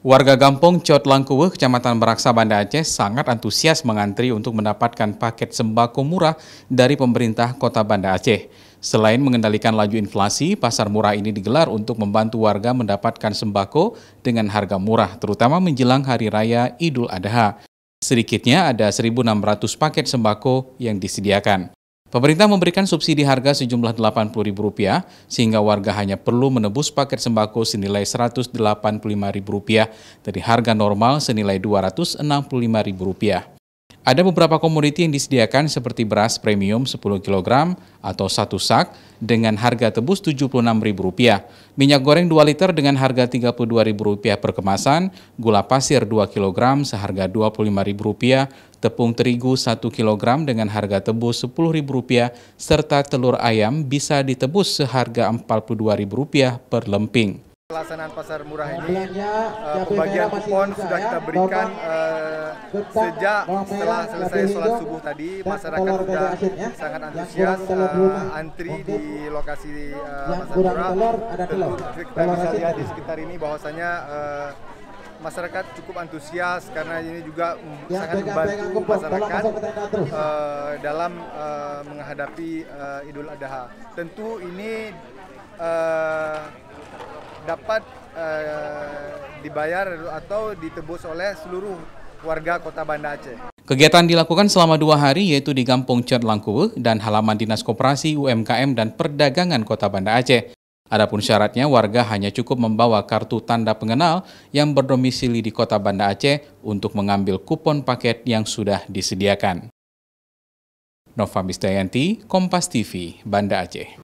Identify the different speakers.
Speaker 1: Warga Gampong Cot Langkuwe, Kecamatan Meraksa, Banda Aceh sangat antusias mengantri untuk mendapatkan paket sembako murah dari pemerintah Kota Banda Aceh. Selain mengendalikan laju inflasi, pasar murah ini digelar untuk membantu warga mendapatkan sembako dengan harga murah, terutama menjelang Hari Raya Idul Adha. Sedikitnya ada 1.600 paket sembako yang disediakan. Pemerintah memberikan subsidi harga sejumlah Rp80.000 sehingga warga hanya perlu menebus paket sembako senilai Rp185.000 dari harga normal senilai Rp265.000. Ada beberapa komoditi yang disediakan seperti beras premium 10 kg atau 1 sak dengan harga tebus Rp76.000, minyak goreng 2 liter dengan harga Rp32.000 per kemasan, gula pasir 2 kg seharga Rp25.000, tepung terigu 1 kg dengan harga tebus Rp10.000, serta telur ayam bisa ditebus seharga Rp42.000 per lemping.
Speaker 2: Pelaksanaan pasar murah ini, pembagian kupon sudah kita berikan sejak setelah selesai sholat subuh tadi. Masyarakat sudah sangat antusias antri di lokasi pasar murah. Tentu kita bisa lihat di sekitar ini bahwasanya masyarakat cukup antusias karena ini juga sangat membantu masyarakat dalam menghadapi Idul Adha. Tentu ini dapat dibayar atau ditebus oleh seluruh warga Kota Banda Aceh.
Speaker 1: Kegiatan dilakukan selama 2 hari yaitu di Gampong Cot Langkuwe dan halaman Dinas Koperasi, UMKM, dan Perdagangan Kota Banda Aceh. Adapun syaratnya warga hanya cukup membawa kartu tanda pengenal yang berdomisili di Kota Banda Aceh untuk mengambil kupon paket yang sudah disediakan. Nova Bistayanti, Kompas TV, Banda Aceh.